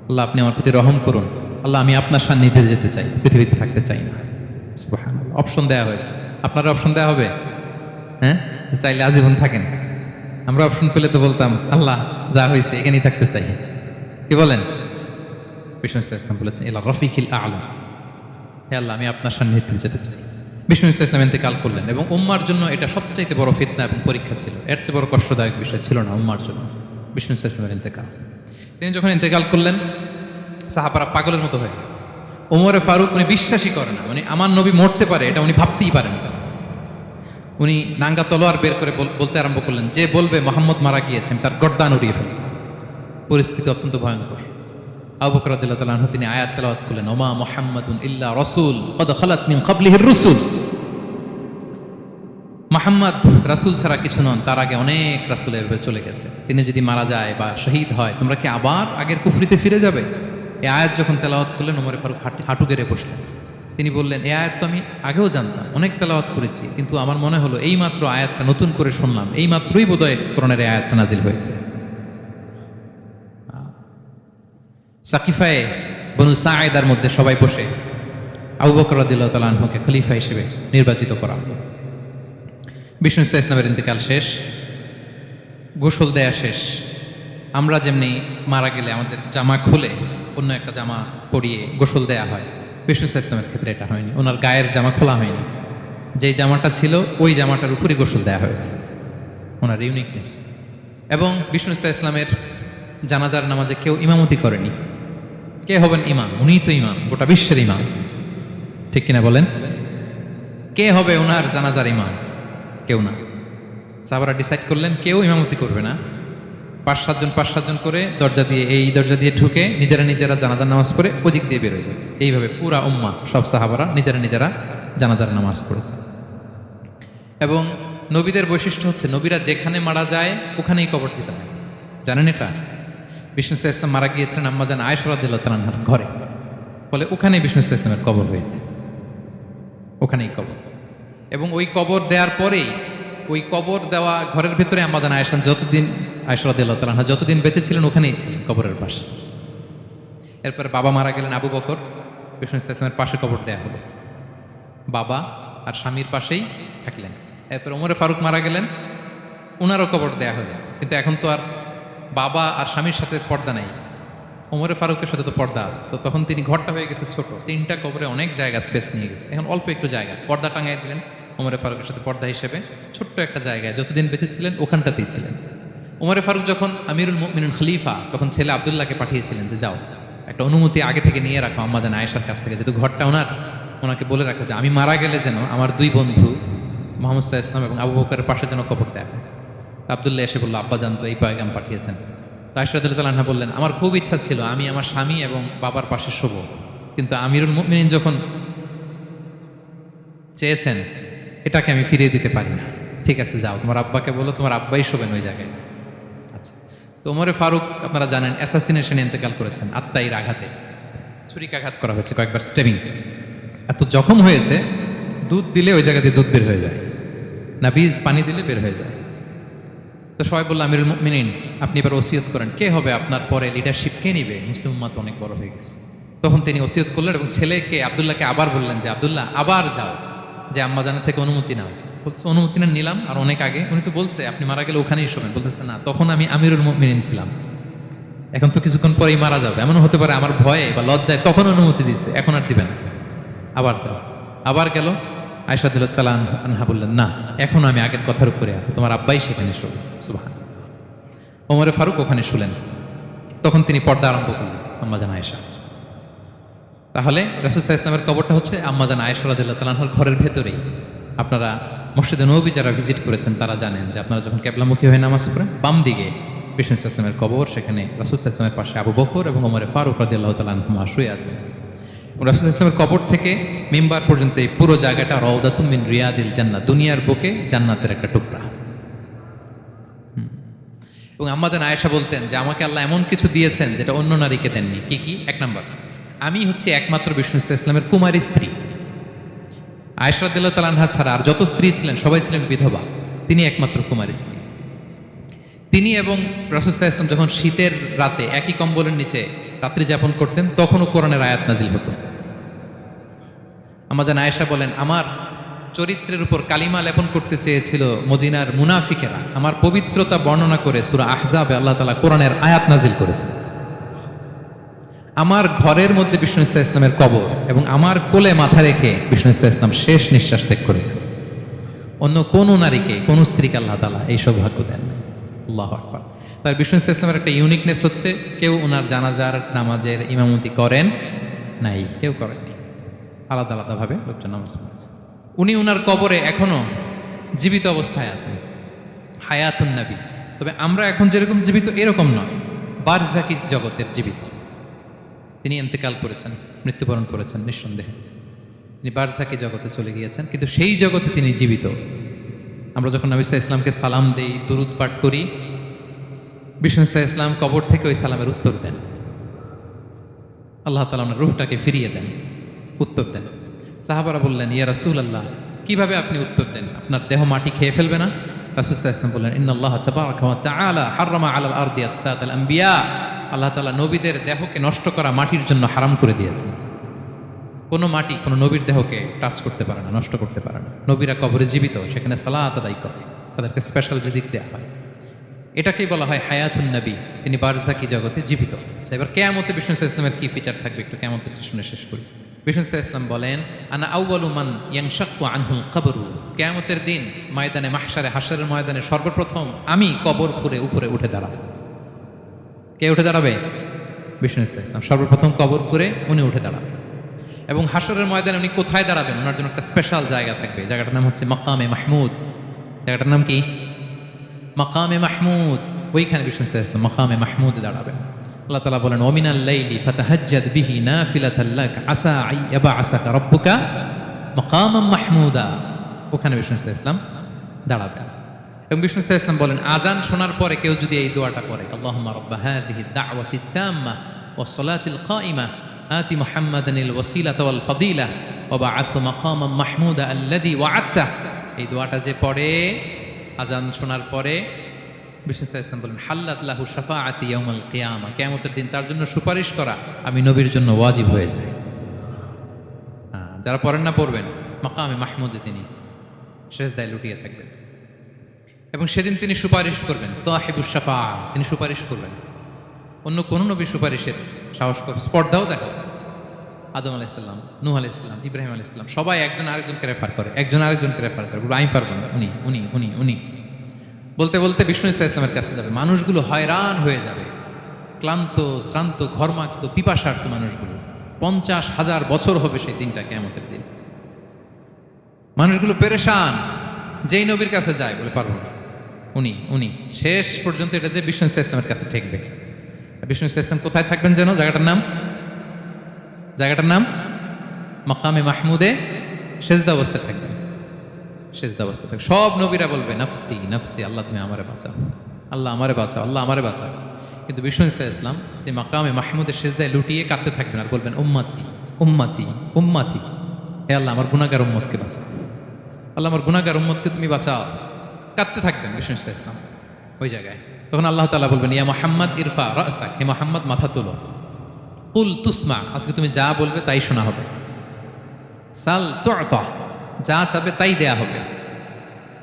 আল্লাহ আপনি আমার প্রতি রহম করুন, আল্লাহ আমি আপনার সান্নিধ্যে যেতে চাই, পৃথিবীতে থাকতে চাই না। সুবহানাল্লাহ। অপশন দেওয়া হয়েছে। আপনারা অপশন দেওয়া হবে? হ্যাঁ, চাইলে আজীবন থাকেন। আমরা অপশন পেলে তো বলতাম, আল্লাহ যা হয়েছে এখানেই থাকতে চাই, কি বলেন? বিষ্ণু ইসলাম বলেছেন, ইলা রফিকিল আ'লা, হে আল্লাহ আমি আপনার সান্নিধ্যে যেতে চাই। বিষ্ণু ইসলাম ইন্তেকাল করলেন এবং উম্মার জন্য এটা সবচাইতে বড় ফিতনা এবং পরীক্ষা ছিল। এর চেয়ে বড় কষ্টদায়ক বিষয় ছিল না উম্মার জন্য বিষ্ণু ইসলামের ইন্তেকাল। তিনি যখন ইন্তেকাল করলেন, সাহাবারা পাগলের মতো হয়ে গেল। ওমরে ফারুক উনি বিশ্বাসই করেন না, মানে আমার নবী মরতে পারে এটা উনি ভাবতেই পারেন না। উনি নাঙ্গা তলোয়ার বের করে বলতে আরম্ভ করলেন, যে বলবে মোহাম্মদ মারা গিয়েছেন তার গর্দান উড়িয়ে ফেলবে। পরিস্থিতি অত্যন্ত ভয়ঙ্কর। আবু বকর রাদিয়াল্লাহু তাআলা আনহু তিনি আয়াত তেলাওয়াত করলেন, ওমা মুহাম্মাদুন ইল্লা রাসূল ক্বাদ খালাত মিন ক্বাবলিহির রুসুল। মুহাম্মদ রাসূল ছাড়া কিছু নন, তার আগে অনেক রাসূল এভাবে চলে গেছে। তিনি যদি মারা যায় বা শহীদ হয়, তোমরা কি আবার আগের কুফরিতে ফিরে যাবে? এই আয়াত যখন তেলাওয়াত করলেন, ওমরে ফারুক হাঁটু গেড়ে বসলেন। তিনি বললেন, এই আয়াত তো আমি আগেও জানতাম, অনেক তেলাওয়াত করেছি, কিন্তু আমার মনে হলো এই মাত্র আয়াতটা নতুন করে শুনলাম, এই মাত্রই বোধহয় কোরআনের এই আয়াতটা নাজিল হয়েছে। সাকিফায়ে বনু সাঈদার মধ্যে সবাই বসে আবু বকর রাদিয়াল্লাহু তাআলা আনহুকে খলিফা হিসেবে নির্বাচিত করা হলো। বিষ্ণু ইসলামের ইন্তেকাল শেষ, গোসল দেয়া শেষ, আমরা যেমনি মারা গেলে আমাদের জামা খুলে অন্য একটা জামা পরিয়ে গোসল দেয়া হয়, বিষ্ণু ইসলামের ক্ষেত্রে এটা হয়নি। ওনার গায়ের জামা খোলা হয়নি, যেই জামাটা ছিল ওই জামাটার উপরই গোসল দেওয়া হয়েছে, ওনার ইউনিকনেস। এবং বিষ্ণু ইসলামের জানাজার নামাজে কেউ ইমামতি করেনি। কে হবেন ইমাম? উনিই তো ইমাম, গোটা বিশ্বের ইমাম, ঠিক কিনা বলেন? কে হবে ওনার জানাজার ইমাম? কেউ না। সাহাবারা ডিসাইড করলেন কেউ ইমামতি করবে না, 5-7 জন করে দরজা দিয়ে, এই দরজা দিয়ে ঢুকে নিজেরা জানাজার নামাজ পড়ে ওদিক দিয়ে বের হয়ে যাচ্ছে। এইভাবে পুরা উম্মাহ, সব সাহাবারা নিজেরা জানাজার নামাজ পড়েছে। এবং নবীদের বৈশিষ্ট্য হচ্ছে নবীরা যেখানে মারা যায় ওখানেই কবর দিতে হয়। জানেন এটা? বিষ্ণু ইসলাম মারা গিয়েছেন আম্মাজান আয়েশা রাদিয়াল্লাহু তাআলার ঘরে, ফলে ওখানেই বিষ্ণু ইসলামের কবর হয়েছে, ওখানেই কবর। এবং ওই কবর দেওয়ার পরেই, ওই কবর দেওয়া ঘরের ভিতরে আম্মাজান আয়েশা রাদিয়াল্লাহু তাআলা যতদিন বেঁচে ছিলেন ওখানেই ছিলেন, কবরের পাশে। এরপরে বাবা মারা গেলেন আবু বকর, বিষ্ণু ইসলামের পাশে কবর দেয়া হলো, বাবা আর স্বামীর পাশেই থাকলেন। এরপর ওমরে ফারুক মারা গেলেন, ওনারও কবর দেয়া হলো। কিন্তু এখন তো আর বাবা আর স্বামীর সাথে পর্দা নাই, ওমরে ফারুকের সাথে তো পর্দা আছে। তো তখন তিনি, ঘরটা হয়ে গেছে ছোট, 3টা কবরে অনেক জায়গা স্পেস নিয়ে গেছে, এখন অল্প একটু জায়গা, পর্দা টাঙাই দিলেন ওমরে ফারুকের সাথে পর্দা হিসেবে, ছোট্ট একটা জায়গায় যতদিন বেঁচে ছিলেন ওখানটাতেই ছিলেন। ওমরে ফারুক যখন আমিরুল মুমিনিন খলিফা, তখন ছেলে আব্দুল্লাহকে পাঠিয়েছিলেন যে যাও একটা অনুমতি আগে থেকে নিয়ে রাখো আম্মাজান আয়েশার কাছ থেকে, যেহেতু ঘরটা ওনার, ওনাকে বলে রাখো যে আমি মারা গেলে যেন আমার 2 বন্ধু মুহাম্মদ সাল্লাল্লাহু আলাইহি ওয়াসাল্লাম এবং আবু বকরের পাশে যেন কবর দেয়। আব্দুল্লাহ এসে বলল, আব্বা জানতো এই পয়গাম পাঠিয়েছেন। তো আয়েশা রাদিয়াল্লাহু তাআলা আনহা বললেন, আমার খুব ইচ্ছা ছিল আমি আমার স্বামী এবং বাবার পাশে শোব, কিন্তু আমিরুল মুমিনিন যখন চেয়েছেন এটাকে আমি ফিরিয়ে দিতে পারি না। ঠিক আছে যাও, তোমার আব্বাকে বলো তোমার আব্বাই শোবেন ওই জায়গায়। আচ্ছা। তো ওমরে ফারুক আপনারা জানেন অ্যাসাসিনেশনে ইন্তেকাল করেছেন, আত্মাইর আঘাতে, ছুরিকাঘাত করা হয়েছে কয়েকবার, স্টেবিং। এত জখম হয়েছে, দুধ দিলে ওই জায়গা দিয়ে দুধ বের হয়ে যায় না, বীজ পানি দিলে বের হয়ে যায়। তো সবাই বলল, আমিরুল মুমিনিন আপনি এবার ওসিয়ত করেন, কে হবে আপনার পরে লিডারশিপ, কে নিবে? মুসলিম উম্মাহ তো অনেক বড় হয়ে গেছে। তখন তিনি ওসিয়ত করলেন এবং ছেলেকে আব্দুল্লাহকে আবার বললেন যে আব্দুল্লাহ আবার যাও, যে আম্মাজানের থেকে অনুমতি নাও। বলছে অনুমতি না নিলাম আর অনেক আগে, উনি তো বলছে আপনি মারা গেলে ওখানেই শোবেন। বলতেছে না, তখন আমি আমিরুল মুমিনিন ছিলাম, এখন তো কিছুক্ষণ পরেই মারা যাবে, এমন হতে পারে আমার ভয়ে বা লজ্জায় তখন অনুমতি দিছে, এখন আর দিবেন, আবার যাও। আবার গেল, আয়েশা রাদিয়াল্লাহু তাআলা আনহা বললেন, না এখন আমি আগের কথার উপরে আছি, তোমার আব্বাই সেখানে শোবে। সুবহানাল্লাহ। ওমরে ফারুক ওখানে শুলেন, তখন তিনি পর্দা আরম্ভ করলেন আম্মাজান আয়েশা। তাহলে রাসূল সাল্লাল্লাহু আলাইহি ওয়াসাল্লামের কবরটা হচ্ছে আম্মাজান আয়েশা রাদিয়াল্লাহু তাআলা আনহার ঘরের ভেতরেই। আপনারা মসজিদে নববী যারা ভিজিট করেছেন তারা জানেন যে আপনারা যখন কিবলামুখী হয়ে নামাজ পড়েন, বাম দিকে বিষ্ণু সাল্লাল্লাহু আলাইহি ওয়াসাল্লামের কবর, সেখানে রাসূল সাল্লাল্লাহু আলাইহি ওয়াসাল্লামের পাশে আবু বকর এবং ওমরে ফারুক রাদিয়াল্লাহু তাআলা আনহুমা শুয়ে আছেন। রাসূল সাল্লাল্লাহু আলাইহি ওয়াসাল্লামের কবর থেকে মিম্বার পর্যন্ত এই পুরো জায়গাটা রাউদাতুম মিন রিয়াদিল জান্নাহ, দুনিয়ার বুকে জান্নাতের একটা টুকরা। এবং আম্মাজান আয়েশা বলতেন যে আমাকে আল্লাহ এমন কিছু দিয়েছেন যেটা অন্য নারীকে দেননি। কি কি? 1 নাম্বার, আমি হচ্ছে একমাত্র বিষ্ণু সাল্লাল্লাহু আলাইহি ওয়াসাল্লামের কুমারী স্ত্রী। আয়েশা রাদিয়াল্লাহু তাআলা আনহা ছাড়া আর যত স্ত্রী ছিলেন সবাই ছিলেন বিধবা, তিনি একমাত্র কুমারী স্ত্রী। তিনি এবং রাসূল সাল্লাল্লাহু আলাইহি ওয়াসাল্লাম যখন শীতের রাতে একই কম্বলের নিচে রাত্রি যাপন করতেন, তখনও কোরআনের আয়াত নাজিল হতো। আম্মাজান আয়েশা বলেন, আমার চরিত্রের উপর কালিমা লেপন করতে চেয়েছিল মদিনার মুনাফিকেরা, আমার পবিত্রতা বর্ণনা করে সূরা আহজাবে আল্লাহ তাআলা কোরআনের আয়াত নাজিল করেছেন। আমার ঘরের মধ্যে বিষ্ণু ইসলামের কবর এবং আমার কোলে মাথা রেখে বিষ্ণু ইসলাম শেষ নিঃশ্বাস ত্যাগ করেছেন। অন্য কোন নারীকে, কোন স্ত্রীকে আল্লাহ তাআলা এই সৌভাগ্য দেন নাই। আল্লাহু আকবার। তার বিষ্ণু ইসলামের একটা ইউনিকনেস হচ্ছে কেউ ওনার জানাজার নামাজের ইমামতি করেন নাই, কেউ করেননি, আলাদা আলাদাভাবে লোকজন নামাজ পড়েছে। উনি ওনার কবরে এখনো জীবিত অবস্থায় আছেন, হায়াতুন নবী। তবে আমরা এখন যেরকম জীবিত এরকম নয়, বারজাকি জগতের জীবিত। তিনি ইন্তেকাল করেছেন, মৃত্যুবরণ করেছেন নিঃসন্দেহে, তিনি বারজাকি জগতে চলে গিয়েছেন, কিন্তু সেই জগতে তিনি জীবিত। আমরা যখন নবী সাল্লাল্লাহু আলাইহি ওয়াসাল্লামকে সালাম দেই, দুরূদ পাঠ করি, বিষ্ণু সাল্লাল্লাহু আলাইহি ওয়াসাল্লাম কবর থেকে ওই সালামের উত্তর দেন। আল্লাহ তাআলা ওনার রূহটাকে ফিরিয়ে দেন, উত্তর দেন। সাহাবারা বললেন, ইয়া রাসূলুল্লাহ, কিভাবে আপনি উত্তর দেন? আপনার দেহ মাটি খেয়ে ফেলবে না? রাসূল সাল্লাল্লাহু আলাইহি ওয়াসাল্লাম বললেন, ইন্নাল্লাহ তাবারাকা ওয়া তাআলা হাররামা আলাল আরদি আজসাতাল আম্বিয়া। আল্লাহ তাআলা নবীদের দেহকে নষ্ট করা মাটির জন্য হারাম করে দিয়েছেন। কোনো মাটি কোনো নবীর দেহকে টাচ করতে পারে না, নষ্ট করতে পারে না। নবীরা কবরে জীবিত, সেখানে সালাত আদায় করে, তাদেরকে স্পেশাল রিজিক দেওয়া হয়। এটাকেই বলা হয় হায়াতুন নবী, তিনি বারজাকি জগতে জীবিত। আচ্ছা, এবার কিয়ামতে বিষ্ণু ইসলামের কি ফিচার থাকবে একটু কিয়ামতেরটা শুনে শেষ করি। বিষ্ণু ইসলাম বলেন, আনা আউয়ালু মান ইয়ানশাক্কু আনহুল কবরু, কিয়ামতের দিন ময়দানে মাহশারে, হাশরের ময়দানে সর্বপ্রথম আমি কবর ফুঁড়ে উপরে উঠে দাঁড়াবো। কে উঠে দাঁড়াবে? বিষ্ণু ইসলাম সর্বপ্রথম কবর ফুঁড়ে উনি উঠে দাঁড়াবেন। এবং হাশরের ময়দানে উনি কোথায় দাঁড়াবেন? ওনার জন্য একটা স্পেশাল জায়গা থাকবে, জায়গাটার নাম হচ্ছে মাকামে মাহমুদ। জায়গাটার নাম কি? মাকামে মাহমুদ। ওইখানে বিষ্ণু ইসলাম মাকামে মাহমুদে দাঁড়াবেন। আল্লাহ তাআলা বলেন, ওমিনাল লাইলি ফাতাহাজ্জাদ বিহি নাফিলাতাল লাক আসা আইয়াবাআসাকা রাব্বুকা মাকামান মাহমুদা। ওখানে বিষ্ণু ইসলাম দাঁড়াবেন। এবং বিষ্ণু ইসলাম বলেন, আজান শোনার পরে কেউ যদি এই দোয়াটা পড়ে, আল্লাহুম্মা রাব্বা হাযিহিদ দাওয়াতিত তাম্মা ওয়াস সালাতিল কাইমা আতি মুহাম্মাদানিল ওয়াসিলাতা ওয়াল ফাদিলা ওয়া বা'আথহু মাকামান মাহমুদা আল্লাযী ওয়া'আদতা। এই দোয়াটা যে পড়ে আজান শোনার পরে, বিষ্ণু ইসলাম বলেন, হাল্লাত লাহু শাফাআতি ইয়াউমাল কিয়ামা, কিয়ামতের দিন তার জন্য সুপারিশ করা আমি নবীর জন্য ওয়াজিব হয়ে যায়। যারা পড়েন না পড়বেন, মাকামে মাহমুদে তিনি সেজদায় লুটিয়ে থাকবেন এবং সেদিন তিনি সুপারিশ করবেন। সাহিবুশ শাফাআ, তিনি সুপারিশ করবেন। অন্য কোন নবী সুপারিশের সাহস করে স্পর্ধাও দেখো। আদম আলাইহিস সালাম, নূহ আলাইহিস সালাম, ইব্রাহিম আলাইহিস সালাম সবাই একজন আরেকজনকে রেফার করে, একজন আরেকজনকে রেফার করে, আমি পারবো না, উনি উনি উনি উনি বলতে বলতে বিষ্ণু ইসলামের কাছে যাবে। মানুষগুলো হয়রান হয়ে যাবে, ক্লান্ত শ্রান্ত ঘর্মাক্ত পিপাসার্ত মানুষগুলো। 50,000 বছর হবে সেই দিনটা, কিয়ামতের দিন। মানুষগুলো পেরেশান, যেই নবীর কাছে যায় বলে পারবো না, উনি উনি শেষ পর্যন্ত এটা যে বিষ্ণু ইসলামের কাছে ঠেকবে। বিষ্ণু ইসলাম কোথায় থাকবেন যেন? জায়গাটার নাম মাকামে মাহমুদে সেজদা অবস্থায় থাকবেন। সেজদা অবস্থায় থাকবে। সব নবীরা বলবে নাফসি নাফসি, আল্লাহ তুমি আমারে বাঁচাও, আল্লাহ আমারে বাঁচাও, আল্লাহ আমারে বাঁচাও। কিন্তু বিষ্ণু ইসলাম সেই মাকামে মাহমুদের সেজদায় লুটিয়ে কাঁদতে থাকবেন আর বলবেন, উম্মতি উম্মতি উম্মতি, হে আল্লাহ আমার গুনাহগার উম্মতকে বাঁচাও, আল্লাহ আমার গুনাহগার উম্মতকে তুমি বাঁচাও। কাঁদতে থাকবেন বিষ্ণু ইসলাম ওই জায়গায়। তখন আল্লাহ তাআলা বলবেন, ইয়া মুহাম্মদ ইরফা রাসাক, হে মুহাম্মদ মাথা তোলো, কুল তুসমা, আজকে তুমি যা বলবে তাই শোনা হবে, সাল তু'তা, যা চাবে তাই দেয়া হবে,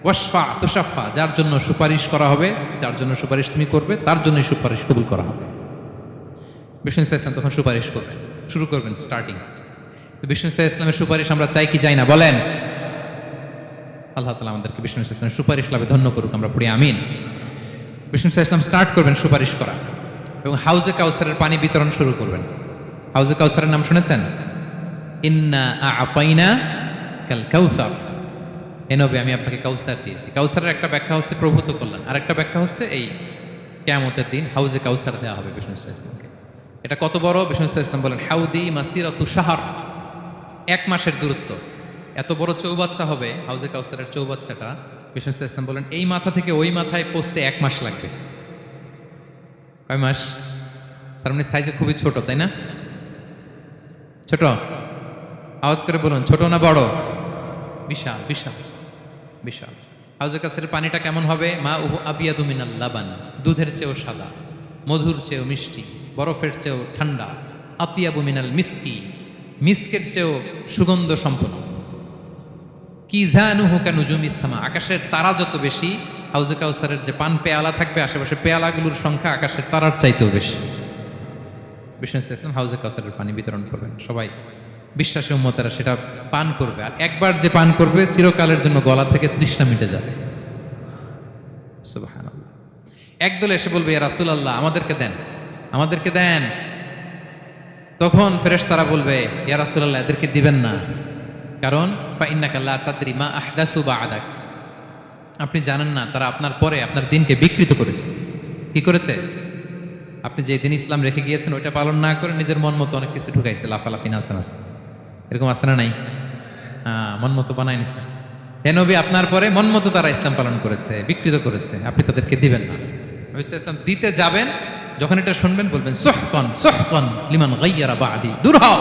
ওয়াশফা তুশাফা, যার জন্য সুপারিশ করা হবে, যার জন্য সুপারিশ তুমি করবে তার জন্যই সুপারিশ কবুল করা হবে। বিষ্ণু ইসলাম তখন সুপারিশ করবেন, শুরু করবেন স্টার্টিং। তো বিষ্ণু ইসলামের সুপারিশ আমরা চাই কি চাই না বলেন? আল্লাহ তাআলা আমাদেরকে বিষ্ণু ইসলামের সুপারিশ লাভে ধন্য করুক, আমরা পড়ি আমিন। বিষ্ণু ইসলাম স্টার্ট করবেন সুপারিশ করা এবং হাউজে কাউসারের পানি বিতরণ শুরু করবেন। হাউজে কাউসারের নাম শুনেছেন? ইন্না আ'তাইনা কাল কাউসার, এ নবী আমি আপনাকে কাউসার দিয়েছি। কাউসারের একটা ব্যাখ্যা হচ্ছে প্রভূত কল্যাণ, আর একটা ব্যাখ্যা হচ্ছে এই কিয়ামতের দিন হাউজে কাউসার দেওয়া হবে বিষ্ণু ইসলামকে। এটা কত বড়? বিষ্ণু ইসলাম বলেন, হাউদি মাসিরাতু শাহর, 1 মাসের দূরত্ব। এত বড় চৌবাচ্চা হবে হাউজে কাউসারের চৌবাচ্চাটা। বিষ্ণু ইসলাম বলেন, এই মাথা থেকে ওই মাথায় পৌঁছতে 1 মাস লাগবে। কয় মাস? তার মানে সাইজে খুবই ছোট, তাই না? ছোট? আওয়াজ করে বলুন, ছোট না বড়? বিশাল বিশাল বিশাল। হাউজে কাউসারের পানিটা কেমন হবে? মা উহু আবিয়াদু মিনাল লাবান, দুধের চেয়েও সাদা, মধুর চেয়েও মিষ্টি, বরফের চেয়েও ঠান্ডা, আতিয়াবু মিনাল মিসকি, মিসকের চেয়েও সুগন্ধ সম্পন্ন, কিজানুহু কানুজুমিস সামা, আকাশের তারা যত বেশি, হাউজে কাউসারের যে পান পেয়ালা থাকবে আশেপাশে পেয়ালাগুলোর সংখ্যা আকাশের তারার চাইতেও বেশি। বিষ্ণু ইসলাম হাউজে কাউসারের পানি বিতরণ করবেন, সবাই বিশ্বাসী উম্মতেরা সেটা পান করবে। আর একবার যে পান করবে চিরকালের জন্য গলা থেকে তৃষ্ণা মিটে যাবে। সুবহানাল্লাহ। একদল এসে বলবে, ইয়া রাসূলুল্লাহ আমাদেরকে দেন, আমাদেরকে দেন। তখন ফেরেশতারা বলবে, ইয়া রাসূলুল্লাহ এদেরকে দিবেন না, কারণ ফা ইন্নাকা লা তাদরি মা আহদাসু বা'দাক, আপনি জানেন না তারা আপনার পরে আপনার দিনকে বিকৃত করেছে। কি করেছে? আপনি যে দিন ইসলাম রেখে গিয়েছেন ওইটা পালন না করে নিজের মন মতো অনেক কিছু ঢুকাইছে, লাফালাফি নাচানাচ, এরকম আছে না নাই? মন মতো বানাই নিছে। হে নবী আপনার পরে মন মতো তারা ইসলাম পালন করেছে, বিকৃত করেছে, আপনি তাদেরকে দিবেন না। নবী ইসলাম দিতে যাবেন, যখন এটা শুনবেন বলবেন, সুহকান সুহকান লিমান গায়্যারা বা'দি, দূর হও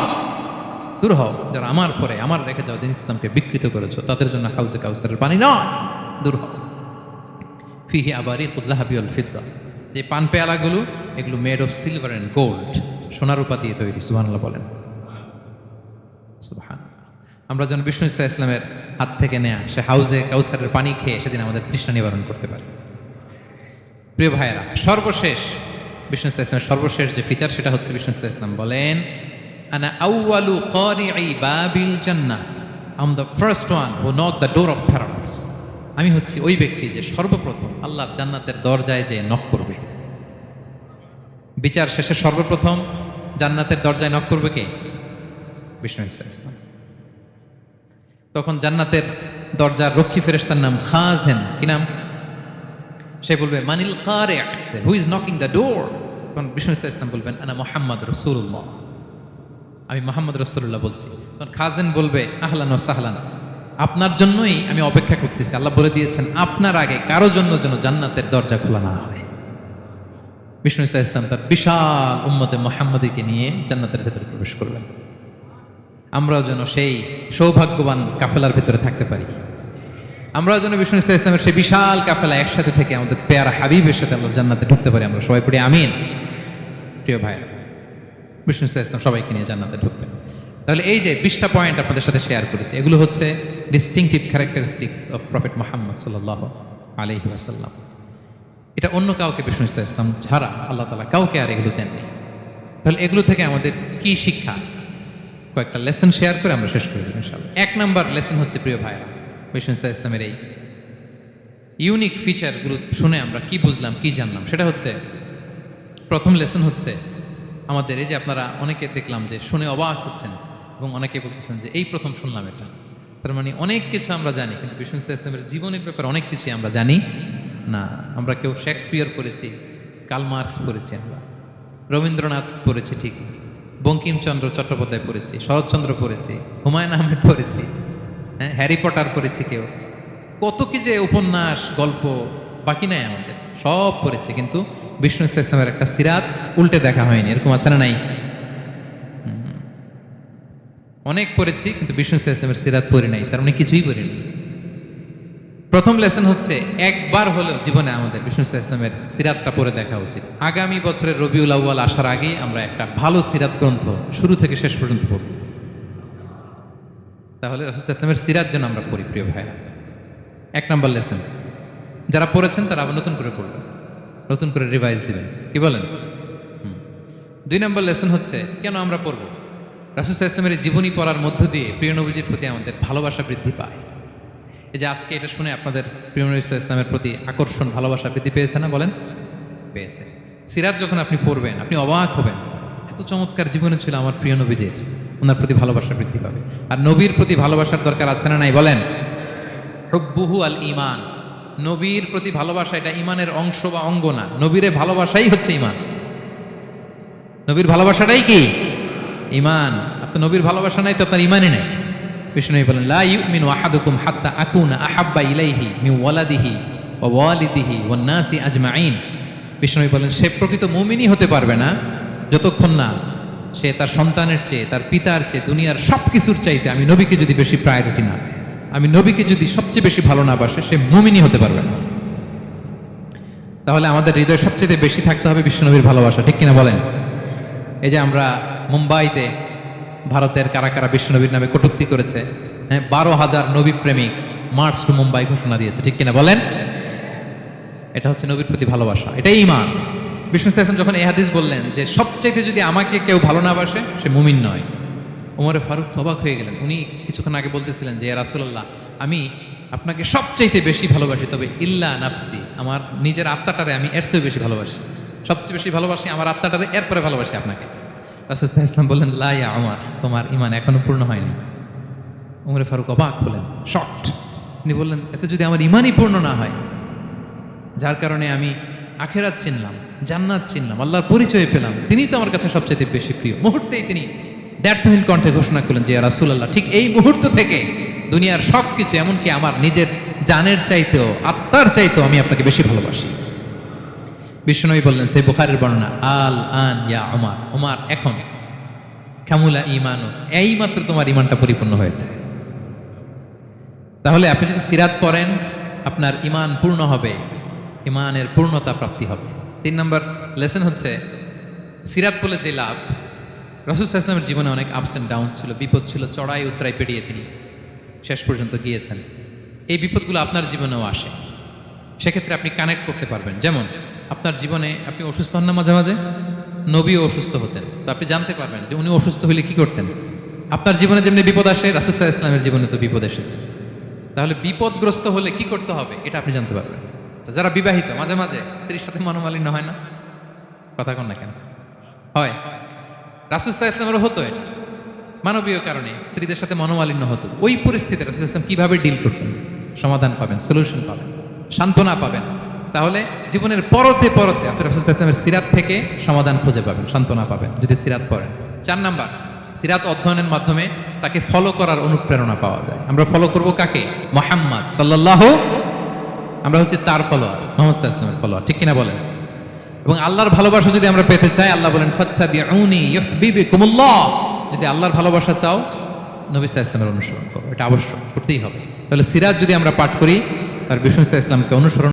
দূর হও, যারা আমার পরে আমার রেখে যাওয়া দিন ইসলামকে বিকৃত করেছো তাদের জন্য হাউজে কাউসারের পানি নয়, দূর হও। ফিহি আবারিকুল যাহাবি ওয়াল ফিদ্দা, যে পান পেয়ালাগুলো এগুলো made of silver and gold, সোনা রূপা দিয়ে তৈরি। সুবহানাল্লাহ বলেন। সুবহানাল্লাহ। আমরা যেন বিষ্ণু ইসলামের হাত থেকে নেয়া সে হাউজে কাউসারের পানি খেয়ে সেদিন আমাদের তৃষ্ণা নিবারণ করতে পারি। প্রিয় ভাইয়েরা, সর্বশেষ বিষ্ণু ইসলামের সর্বশেষ যে ফিচার সেটা হচ্ছে বিষ্ণু ইসলাম বলেন, আনা আউয়ালু কারিই বাবিল জান্নাহ, I am the first one who knock the door of paradise. আমি হচ্ছি ওই ব্যক্তি যে সর্বপ্রথম আল্লাহর জান্নাতের দরজায় যে নক করবে। বিচার শেষে সর্বপ্রথম জান্নাতের দরজায় নক করবে কে? বিষ্ণু ইসলাম। তখন জান্নাতের দরজার রক্ষী ফেরেশতার নাম খাজেন। কি নাম? সে বলবে মানিল কারি, who is knocking the door? তখন বিষ্ণু ইসলাম বলবেন আনা মুহাম্মদ রাসূলুল্লাহ, আমি মুহাম্মদ রাসূলুল্লাহ বলছি। তখন খাজেন বলবে আহলান ওয়া সাহলান, আপনার জন্যই আমি অপেক্ষা করতেছি। আল্লাহ বলে দিয়েছেন আপনার আগে কারো জন্য যেন জান্নাতের দরজা খোলা না হয়। বিষ্ণু ইসলাম তার বিশাল উম্মতে মুহাম্মাদীকে নিয়ে জান্নাতের ভেতরে প্রবেশ করবেন। আমরাও যেন সেই সৌভাগ্যবান কাফেলার ভেতরে থাকতে পারি। আমরাও যেন বিষ্ণু ইসলামের সেই বিশাল কাফেলা একসাথে থেকে আমাদের পেয়ারা হাবিবের সাথে আমরা জান্নাতে ঢুকতে পারি। আমরা সবাই পড়ি আমিন। প্রিয় ভাই, বিষ্ণু ইসলাম সবাইকে নিয়ে জান্নাতে ঢুকবেন। তাহলে এই যে 20টা পয়েন্ট আপনাদের সাথে শেয়ার করেছি, এগুলো হচ্ছে distinctive characteristics of prophet Muhammad সাল্লাল্লাহু আলাইহি ওয়াসাল্লাম। এটা অন্য কাউকে বিষ্ণু ইসলাম ছাড়া আল্লাহ তাআলা কাউকে আর এগুলো দেননি। তাহলে এগুলো থেকে আমাদের কি শিক্ষা? কয়েকটা লেসন শেয়ার করে আমরা শেষ করে দেব ইনশাআল্লাহ। 1 নাম্বার লেসন হচ্ছে প্রিয় ভাইরা, বিষ্ণু ইসলামের এই ইউনিক ফিচারগুলো শুনে আমরা কি বুঝলাম, কি জানলাম, সেটা হচ্ছে প্রথম লেসন হচ্ছে আমাদের এই যে আপনারা অনেকে দেখলাম যে শুনে অবাক হচ্ছেন এবং অনেকে বলতেছেন যে এই প্রথম শুনলাম এটা। তার মানে অনেক কিছু আমরা জানি, কিন্তু বিষ্ণু ইসলামের জীবনের ব্যাপারে অনেক কিছুই আমরা জানি না। আমরা কেউ শেক্সপিয়ার পড়েছি, কার্ল মার্কস পড়েছি, আমরা রবীন্দ্রনাথ পড়েছি ঠিক, বঙ্কিমচন্দ্র চট্টোপাধ্যায় পড়েছি, শরৎচন্দ্র পড়েছি, হুমায়ুন আহমেদ পড়েছি, হ্যারি পটার পড়েছি, কেউ কত কি যে উপন্যাস গল্প বাকি নাই আমাদের, সব পড়েছি, কিন্তু বিষ্ণু ইসলামের একটা সিরাত উল্টে দেখা হয়নি। এরকম আছে না নাই? অনেক পড়েছি কিন্তু বিষ্ণু ইসলামের সিরাত পড়ি নাই, তার মানে কিছুই পড়িনি। প্রথম লেসন হচ্ছে একবার হলেও জীবনে আমাদের বিষ্ণু ইসলামের সিরাতটা পড়ে দেখা উচিত। আগামী বছরের রবিউল আউয়াল আসার আগেই আমরা একটা ভালো সিরাত গ্রন্থ শুরু থেকে শেষ পর্যন্ত পড়ব। তাহলে রাসূল ইসলামের সিরাত যেন আমরা পড়ি প্রিয় ভাইরা। 1 নম্বর লেসন, যারা পড়েছেন তারা আবার নতুন করে পড়বেন, নতুন করে রিভাইজ দিবেন। কি বলেন? 2 নম্বর লেসন হচ্ছে কেন আমরা পড়ব? রাসূল ইসলামের জীবনী পড়ার মধ্য দিয়ে প্রিয় নবীজির প্রতি আমাদের ভালোবাসা বৃদ্ধি পায়। এই যে আজকে এটা শুনে আপনাদের প্রিয় নবী ইসলামের প্রতি আকর্ষণ, ভালোবাসা বৃদ্ধি পেয়েছে না? বলেন, পেয়েছে। সিরাত যখন আপনি পড়বেন আপনি অবাক হবেন, এত চমৎকার জীবনে ছিল আমার প্রিয় নবীজির, ওনার প্রতি ভালোবাসা বৃদ্ধি পাবে। আর নবীর প্রতি ভালোবাসার দরকার আছে না নাই? বলেন, হুব্বুহু আল ঈমান, নবীর প্রতি ভালোবাসা এটা ঈমানের অংশ বা অঙ্গ না, নবীরে ভালোবাসাই হচ্ছে ঈমান। নবীর ভালোবাসাটাই কি? ঈমান। আপনার নবীর ভালোবাসা নাই তো আপনার ঈমানই নাই। বিষ্ণু বলেন লা ইউমিনু আহাদুকুম হাত্তা আকুনা আহাব্বা ইলাইহি মিন ওয়ালাদিহি ওয়া ওয়ালিদিহি ওয়ান নাসি আজমাইন। বিষ্ণু বলেন সে প্রকৃত মুমিনই হতে পারবে না যতক্ষণ না সে তার সন্তানের চেয়ে, তার পিতার চেয়ে, দুনিয়ার সবকিছুর চাইতে আমি নবীকে যদি বেশি প্রায়োরিটি না, আমি নবীকে যদি সবচেয়ে বেশি ভালো না বাসে, সে মুমিনই হতে পারবে না। তাহলে আমাদের হৃদয়ে সবচেয়ে বেশি থাকতে হবে বিশ্বনবীর ভালোবাসা, ঠিক কিনা বলেন? এই যে আমরা মুম্বাইতে ভারতের কারা কারা বিশ্বনবীর নামে কটূক্তি করেছে, 12,000 নবী প্রেমিক মার্চ টু মুম্বাই ঘোষণা দিয়েছে, ঠিক কিনা বলেন? এটা হচ্ছে নবীর প্রতি ভালোবাসা, এটাই ঈমান। বিষ্ণু ইসলাম যখন এই হাদিস বললেন যে সবচাইতে যদি আমাকে কেউ ভালো না বাসে সে মুমিন নয়, ওমরে ফারুক অবাক হয়ে গেলেন। উনি কিছুক্ষণ আগে বলতেছিলেন যে ইয়া রাসূলুল্লাহ, আমি আপনাকে সবচাইতে বেশি ভালোবাসি, তবে ইল্লা নাফসি, আমার নিজের আত্মাটারে আমি এর চেয়ে বেশি ভালোবাসি, সবচেয়ে বেশি ভালোবাসি আমার আত্মাটারে, এরপরে ভালোবাসি আপনাকে। রাসূল সাল্লাল্লাহু আলাইহি ওয়াসাল্লাম বললেন লা ইয়া উমর, তোমার ঈমান এখনো পূর্ণ হয়নি। ওমরে ফারুক অবাক হলেন, শকড। তিনি বললেন এতে যদি আমার ঈমানই পূর্ণ না হয়, যার কারণে আমি আখিরাত চিনলাম, জান্নাত চিনলাম, আল্লাহর পরিচয় পেলাম, তিনিই তো আমার কাছে সবচেয়ে বেশি প্রিয়। মুহূর্তেই তিনি দ্ব্যর্থহীন কণ্ঠে ঘোষণা করলেন যে ইয়া রাসূলুল্লাহ, ঠিক এই মুহূর্ত থেকে দুনিয়ার সবকিছু, এমনকি আমার নিজের জানের চাইতেও, আত্মার চাইতেও আমি আপনাকে বেশি ভালোবাসি। বিশ্বনবী বললেন, সেই বুখারীর বর্ণনা, আল আন ইয়া উমর, উমর এখন কামুলা ঈমানু, এই মাত্র তোমার ঈমানটা পরিপূর্ণ হয়েছে। তাহলে আপনি যদি সিরাত পড়েন আপনার ঈমান পূর্ণ হবে, ঈমানের পূর্ণতা প্রাপ্তি হবে। 3 নম্বর লেসন হচ্ছে সিরাত পড়লে যে লাভ, রাসূল সাল্লাল্লাহু আলাইহি ওয়াসাল্লামের জীবনে অনেক আপস অ্যান্ড ডাউনস ছিল, বিপদ ছিল, চড়াই উতরাই পেরিয়ে তিনি শেষ পর্যন্ত গিয়েছেন। এই বিপদগুলো আপনার জীবনেও আসে, সেক্ষেত্রে আপনি কানেক্ট করতে পারবেন। যেমন আপনার জীবনে আপনি অসুস্থ হন না মাঝে মাঝে? নবীও অসুস্থ হতেন, তো আপনি জানতে পারবেন যে উনি অসুস্থ হলে কি করতেন। আপনার জীবনে যেমনি বিপদ আসে, রাসূল সাল্লাল্লাহু আলাইহি ওয়াসাল্লামের জীবনে তো বিপদ এসেছে। তাহলে বিপদগ্রস্ত হলে কি করতে হবে এটা আপনি জানতে পারবেন। তো যারা বিবাহিত, মাঝে মাঝে স্ত্রীর সাথে মনোমালিন্য হয় না? কথা কন না কেন? হয়। রাসূল সাল্লাল্লাহু আলাইহি ওয়াসাল্লামেরও হতো এটা। মানবীয় কারণে স্ত্রীদের সাথে মনোমালিন্য হতো। ওই পরিস্থিতিতে রাসূল সাল্লাল্লাহু আলাইহি ওয়াসাল্লাম কিভাবে ডিল করতেন? সমাধান পাবেন, সলিউশন পাবেন, সান্ত্বনা পাবেন। তাহলে জীবনের পরতে পরতে আপনি রাসূল সাল্লাল্লাহু আলাইহি ওয়াসাল্লামের সিরাত থেকে সমাধান খুঁজে পাবেন, সান্ত্বনা পাবেন যদি সিরাত পড়েন। 4 নাম্বার, সিরাত অধ্যয়নের মাধ্যমে তাকে ফলো করার অনুপ্রেরণা পাওয়া যায়। আমরা ফলো করব কাকে? মুহাম্মদ সাল্লাল্লাহু, আমরা হচ্ছে তার ফলোয়ার, মুহাম্মদ সাল্লাল্লাহু আলাইহি ওয়াসাল্লামের ফলোয়ার, ঠিক কিনা বলেন? এবং আল্লাহর ভালোবাসা যদি আমরা পেতে চাই, আল্লাহ বলেন ফাত্তাবিউনি ইউহিব্বুকুমুল্লাহ। যদি আল্লাহর ভালোবাসা চাও, নবী সাল্লাল্লাহু আলাইহি ওয়াসাল্লামের অনুসরণ করো, এটা আবশ্যক, করতেই হবে। তাহলে সিরাত যদি আমরা পাঠ করি, তার বিষ্ণু সাল্লাল্লাহু আলাইহি ওয়াসাল্লামকে অনুসরণ